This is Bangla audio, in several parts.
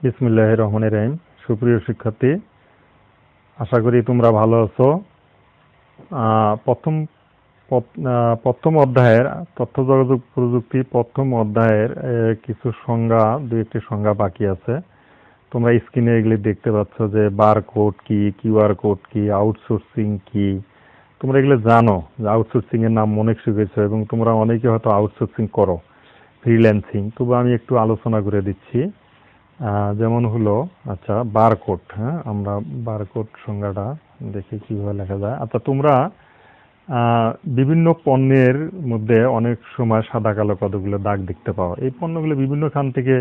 বিসমিল্লাহির রহমানির রহিম। সুপ্রিয় শিক্ষার্থী, আশা করি তোমরা ভালো আছো। প্রথম অধ্যায়ের তথ্য যোগাযোগ প্রযুক্তি প্রথম অধ্যায়ের কিছু সংজ্ঞা, দুই একটি সংজ্ঞা বাকি আছে। তোমরা স্ক্রিনে এগুলি দেখতে পাচ্ছ যে বারকোড কি, কিউআর কোড কি, আউটসোর্সিং কি। তোমরা এগুলো জানো যে আউটসোর্সিং এর নাম অনেক শিখেছো এবং তোমরা অনেকে হয়তো আউটসোর্সিং করো, ফ্রিল্যান্সিং। তবু আমি একটু আলোচনা করে দিচ্ছি। যেমন হলো, আচ্ছা, বারকোড। হ্যাঁ, আমরা বারকোড সংজ্ঞাটা দেখি কিভাবে লেখা যায়। আচ্ছা, তোমরা বিভিন্ন পণ্যের মধ্যে অনেক সময় সাদা কালো কতগুলো দাগ দেখতে পাও। এই পণ্যগুলো বিভিন্ন খান থেকে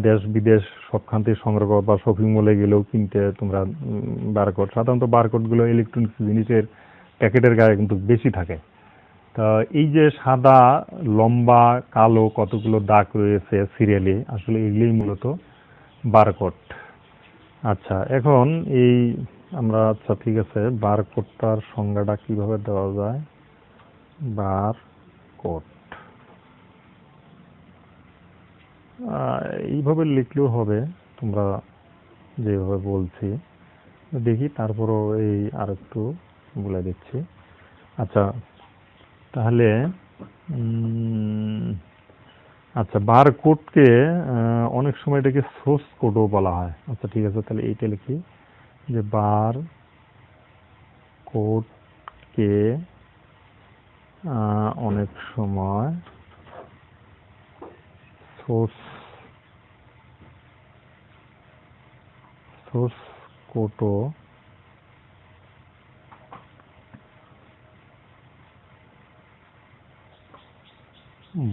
দেশ বিদেশ সবখান থেকে সংগ্রহ করো, বা শপিং মলে গেলেও কিনতে তোমরা বারকোড। সাধারণত বারকোডগুলো ইলেকট্রনিক্স জিনিসের প্যাকেটের গায়ে কিন্তু বেশি থাকে। তা এই যে সাদা লম্বা কালো কতগুলো দাগ রয়েছে সিরিয়ালি, আসলে এগুলোই মূলত বারকোড। আচ্ছা, এখন এই আমরা, আচ্ছা ঠিক আছে, বারকোডটার সংজ্ঞাটা কিভাবে দেওয়া যায়। বারকোড এইভাবে লিখলেও হবে, তোমরা যেভাবে বলছি দেখি। তারপরও এই আর একটু বলে দিচ্ছি। আচ্ছা, তাহলে আচ্ছা, বারকোডকে অনেক সময় এটাকে সোর্স কোডও বলা হয়। আচ্ছা ঠিক আছে, তাহলে এইটা লিখি যে বারকোডকে অনেক সময় সোর্স কোডও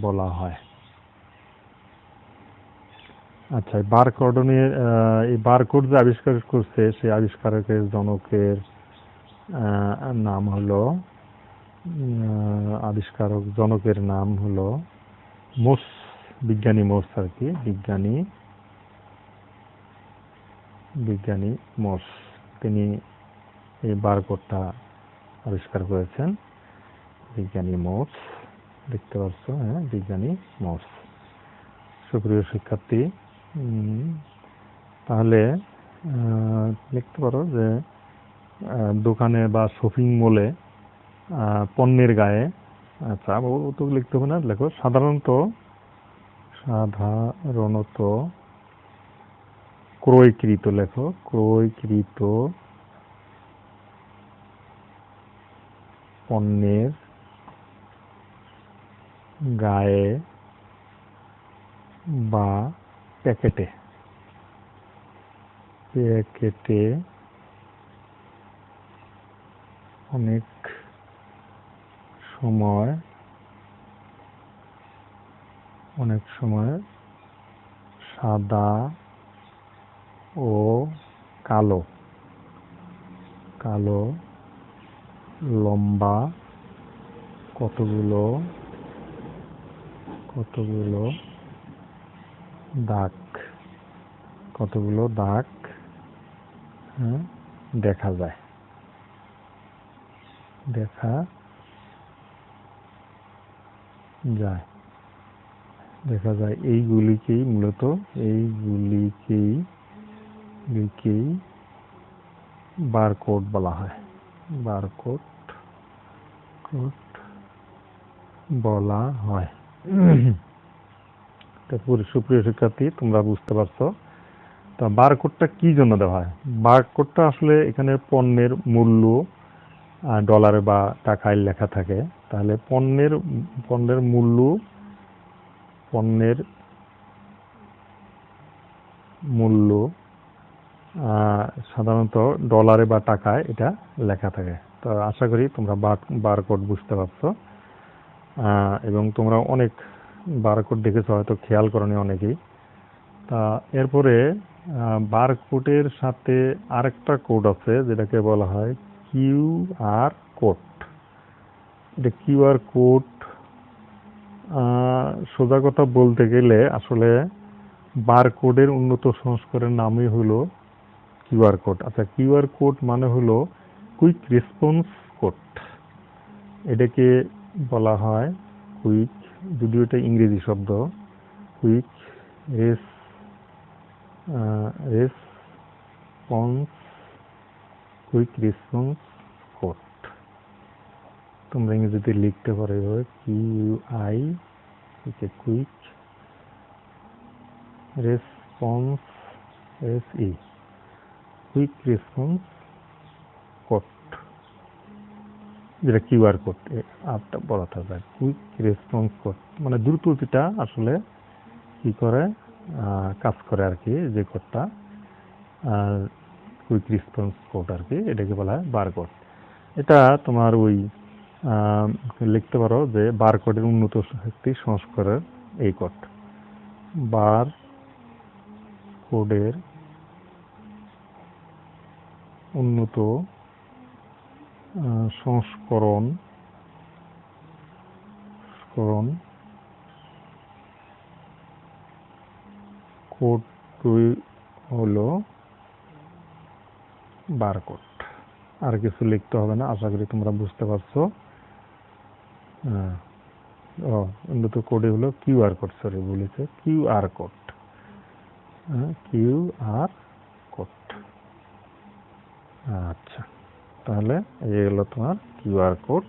বলা হয়। আচ্ছা, এই বারকোড যে আবিষ্কার করছে, সেই আবিষ্কারকের জনকের নাম হলো, আবিষ্কারক জনকের নাম হলো মোস, বিজ্ঞানী মোস আর কি, বিজ্ঞানী মোস। তিনি এই বারকোডটা আবিষ্কার করেছেন, বিজ্ঞানী মোস। দেখতে পাচ্ছ, হ্যাঁ, বিজ্ঞানী মোস। সুপ্রিয় শিক্ষার্থী, তাহলে লিখতে পারো যে দোকানে বা শপিং মলে পণ্যের গায়ে, আচ্ছা ও তো লিখতে হবে না, লেখো সাধারণত ক্রয়কৃত, লেখো ক্রয়কৃত পণ্যের গায়ে বা প্যাকেটে অনেক সময় সাদা ও কালো লম্বা কতগুলো দাগ দেখা যায়। এইগুলিকেই মূলত বারকোড বলা হয়। সুপ্রিয় শিক্ষার্থী, তোমরা বুঝতে পারছো। তা বারকোডটা কি জন্য দেওয়া হয়? বারকোডটা আসলে এখানে পণ্যের মূল্য ডলারে বা টাকায় লেখা থাকে। তাহলে পণ্যের মূল্য সাধারণত ডলারে বা টাকায় এটা লেখা থাকে। তো আশা করি তোমরা বারকোড বুঝতে পারছো, এবং তোমরা অনেক বারকোড দেখেছো, হয়তো খেয়াল করনি অনেকেই। তা এরপরে বারকোডের সাথে আরেকটা কোড আছে, যেটাকে বলা হয় কিউআর কোড। এটা কিউআর কোড সোজা কথা বলতে গেলে আসলে বারকোডের উন্নত সংস্করণের নামই হলো কিউআর কোড। আচ্ছা, কিউআর কোড মানে হলো কুইক রেসপন্স কোড। এটাকে বলা হয় যদিও এটা ইংরেজি শব্দ, quick response quick response code. তোমরা ইংরেজিতে লিখতে পারো এভাবে QUI quick response SE quick response code, যেটা কিউআর কোড আপটা বলা থাকবে। কুইক রেসপন্স কোড মানে দ্রুতগতিটা আসলে কি করে কাজ করে আর কি, যে কোডটা কুইক রেসপন্স কোড আর কি, এটাকে বলা হয় বারকোড। এটা তোমার ওই লিখতে পারো যে বারকোডের উন্নত শক্তি সংস্করণের এই কোড, বারকোডের উন্নত সংস্করণ কোডটি হলো বারকোড। আর কিছু লিখতে হবে না, আশা করি তোমরা বুঝতে পারছো। উন্নত কোডে হলো কিউআর কোড, সরি বলেছে কিউআর কোড, কিউআর কোড। আচ্ছা, তাহলে এই হলো তোমার কিউআর কোড।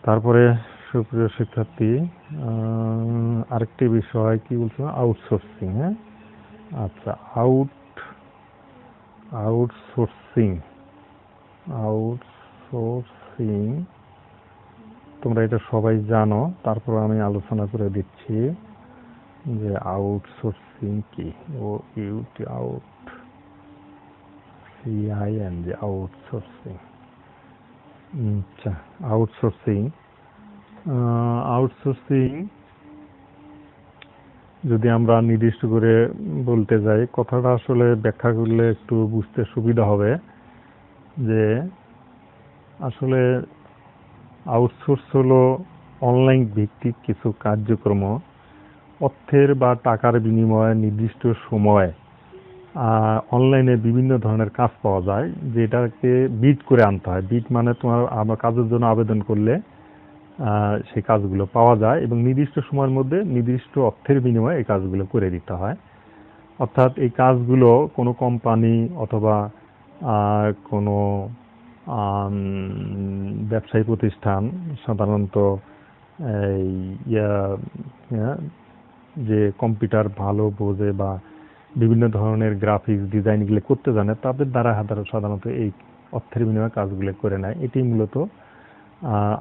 তারপরে সুপ্রিয় শিক্ষার্থী, আরেকটি বিষয় কি বলছো, আউটসোর্সিং। হ্যাঁ, আচ্ছা, আউটসোর্সিং তোমরা এটা সবাই জানো, তারপর আমি আলোচনা করে দিচ্ছি যে আউটসোর্সিং কি। আউটসোর্সিং। আচ্ছা, আউটসোর্সিং যদি আমরা নির্দিষ্ট করে বলতে যাই, কথাটা আসলে ব্যাখ্যা করলে একটু বুঝতে সুবিধা হবে যে আসলে আউটসোর্স হলো অনলাইন ভিত্তিক কিছু কার্যক্রম অর্থের বা টাকার বিনিময়ে নির্দিষ্ট সময় অনলাইনে বিভিন্ন ধরনের কাজ পাওয়া যায়, যেটাকে বিড করে আনতে হয়। বিড মানে তোমার আমার কাজের জন্য আবেদন করলে সেই কাজগুলো পাওয়া যায় এবং নির্দিষ্ট সময়ের মধ্যে নির্দিষ্ট অর্থের বিনিময়ে এই কাজগুলো করে দিতে হয়। অর্থাৎ এই কাজগুলো কোনো কোম্পানি অথবা কোনো ব্যবসায়ী প্রতিষ্ঠান সাধারণত এই যে কম্পিউটার ভালো বোঝে বা বিভিন্ন ধরনের গ্রাফিক্স ডিজাইন এগুলো করতে জানে, তাদের দ্বারা সাধারণত এই অর্থের বিনিময়ে কাজগুলো করে নেয়। এটি মূলত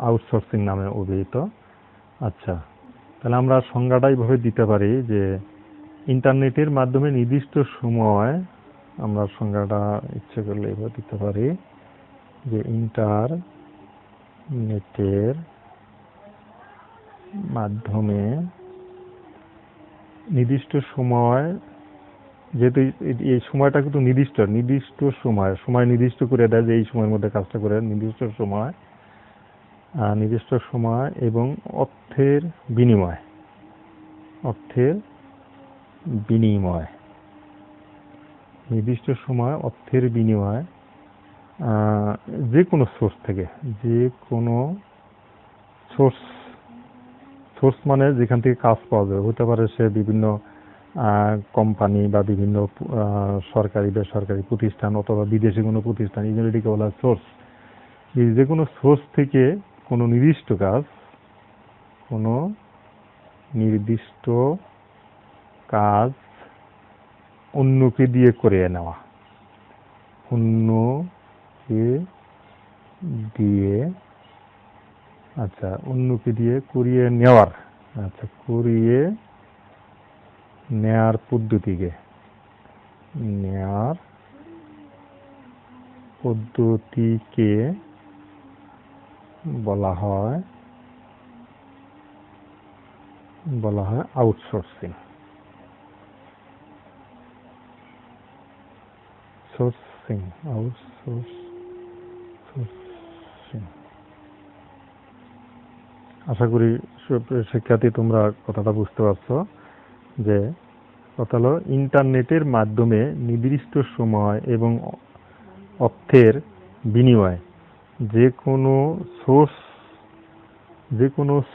আউটসোর্সিং নামে অভিহিত। আচ্ছা, তাহলে আমরা সংজ্ঞাটা এইভাবে দিতে পারি যে ইন্টারনেটের মাধ্যমে নির্দিষ্ট সময়, আমরা সংজ্ঞাটা ইচ্ছে করলে এইভাবে দিতে পারি যে ইন্টারনেটের মাধ্যমে নির্দিষ্ট সময়, যেহেতু এই সময়টা কিন্তু নির্দিষ্ট সময় নির্দিষ্ট করে দেয় যে এই সময়ের মধ্যে কাজটা করে, নির্দিষ্ট সময় এবং অর্থের বিনিময় নির্দিষ্ট সময় অর্থের বিনিময় যে কোনো সোর্স থেকে, যে কোনো সোর্স মানে যেখান থেকে কাজ পাওয়া যাবে, হতে পারে সে বিভিন্ন কোম্পানি বা বিভিন্ন সরকারি বেসরকারি প্রতিষ্ঠান অথবা বিদেশি কোনো প্রতিষ্ঠান, এগুলোকে বলা হয় সোর্স। যে কোনো সোর্স থেকে কোনো নির্দিষ্ট কাজ অন্যকে দিয়ে করিয়ে নেওয়া, অন্যকে দিয়ে করিয়ে নেওয়ার, করিয়ে নেওয়ার পদ্ধতিকে বলা হয় আউটসোর্সিং। আশা করি শিক্ষার্থী তোমরা কথাটা বুঝতে পারছো যে কথা হলো ইন্টারনেটের মাধ্যমে নির্দিষ্ট সময় এবং অর্থের বিনিময়ে যে কোনো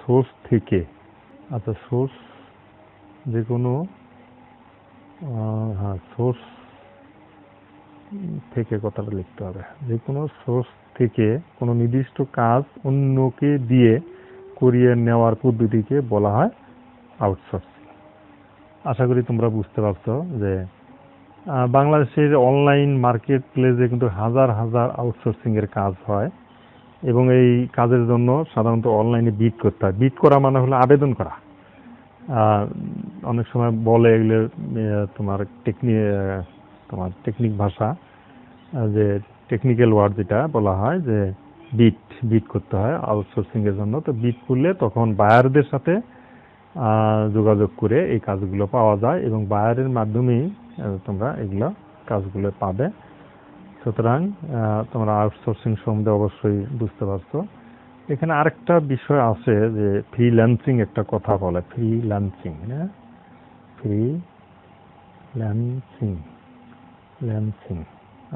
সোর্স থেকে আচ্ছা, সোর্স যে কোনো হ্যাঁ, সোর্স থেকে কথাটা লিখতে হবে। যে কোনো সোর্স থেকে কোনো নির্দিষ্ট কাজ অন্যকে দিয়ে করিয়ে নেওয়ার পদ্ধতিকে বলা হয় আউটসোর্সিং। আশা করি তোমরা বুঝতে পারছো যে বাংলাদেশের অনলাইন মার্কেট প্লেসে কিন্তু হাজার হাজার আউটসোর্সিং এর কাজ হয় এবং এই কাজের জন্য সাধারণত অনলাইনে বিড করতে হয়। বিড করা মানে হলো আবেদন করা। অনেক সময় বলে এগুলো তোমার টেকনিক ভাষা, যে টেকনিক্যাল ওয়ার্ড যেটা বলা হয় যে বিড করতে হয় আউটসোর্সিং এর জন্য। তো বিড করলে তখন বায়ারদের সাথে যোগাযোগ করে এই কাজগুলো পাওয়া যায় এবং বায়ারের মাধ্যমেই তোমরা এগুলো কাজগুলো পাবে। সুতরাং তোমরা আউটসোর্সিং সম্বন্ধে অবশ্যই বুঝতে পারছো। এখানে আরেকটা বিষয় আছে যে ফ্রিল্যান্সিং একটা কথা বলে, ফ্রিল্যান্সিং। হ্যাঁ, ফ্রিল্যান্সিং।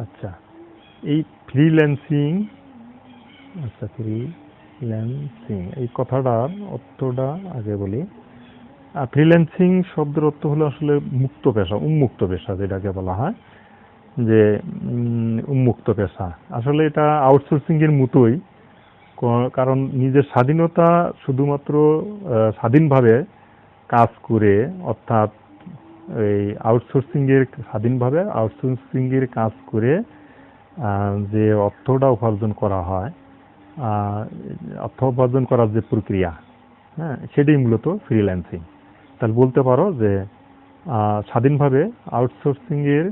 আচ্ছা, এই ফ্রিল্যান্সিং এই কথাটার অর্থটা আগে বলি। ফ্রিল্যান্সিং শব্দের অর্থ হলো আসলে মুক্ত পেশা, উন্মুক্ত পেশা যেটাকে বলা হয়, যে উন্মুক্ত পেশা। আসলে এটা আউটসোর্সিং এর মতোই, কারণ নিজের স্বাধীনতা শুধুমাত্র স্বাধীনভাবে কাজ করে, অর্থাৎ এই স্বাধীনভাবে আউটসোর্সিং এর কাজ করে যে অর্থটা উপার্জন করা হয়, অর্থ উপার্জন করার যে প্রক্রিয়া, হ্যাঁ, সেটাই মূলত ফ্রিল্যান্সিং। তাহলে বলতে পারো যে স্বাধীনভাবে আউটসোর্সিং এর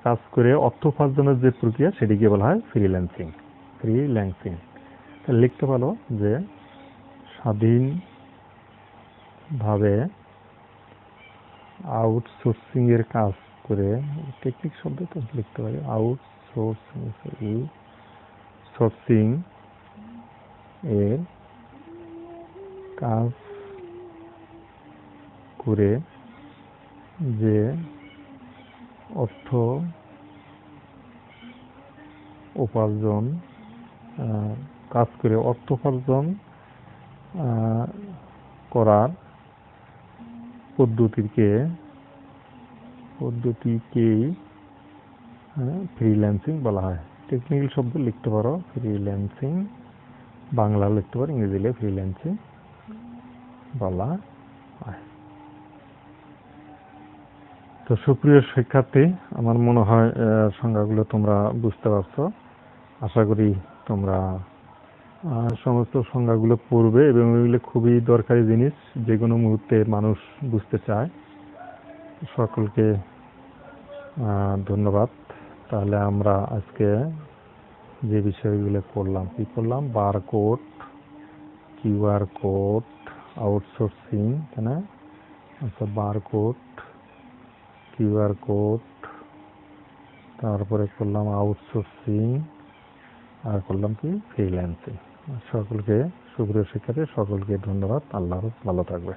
কাজ করে অর্থ উপার্জনের যে প্রক্রিয়া সেটিকে বলা হয় ফ্রিল্যান্সিং। তাহলে লিখতে পারো যে স্বাধীনভাবে আউটসোর্সিং এর কাজ করে, টেকনিক শব্দ তো লিখতে পারি, আউটসোর্সিং এর কাজ করে যে অর্থ উপার্জন করার পদ্ধতিকেই ফ্রিল্যান্সিং বলা হয়। টেকনিক্যাল শব্দ লিখতে পারো ফ্রিল্যান্সিং, বাংলা লিখতে পারো, ইংরেজি লিখে ফ্রিল্যান্সিং বলা হয়। তো সুপ্রিয় শিক্ষার্থী, আমার মনে হয় সংজ্ঞাগুলো তোমরা বুঝতে পারছো। আশা করি তোমরা সমস্ত সংজ্ঞাগুলো পড়বে এবং এগুলো খুবই দরকারি জিনিস, যে কোনো মুহূর্তে মানুষ বুঝতে চায়। সকলকে ধন্যবাদ। তাহলে আমরা আজকে যে বিষয়গুলো করলাম, কি করলাম, বারকোড, কিউআর কোড, আউটসোর্সিং, তাই না? আচ্ছা, বারকোড, কিউআর কোড, তারপরে করলাম আউটসোর্সিং, আর করলাম কি ফ্রিল্যান্সিং। সকলকে, সুপ্রিয় শিক্ষার্থী, সকলকে ধন্যবাদ। আল্লাহ হাফেজ, ভালো থাকবে।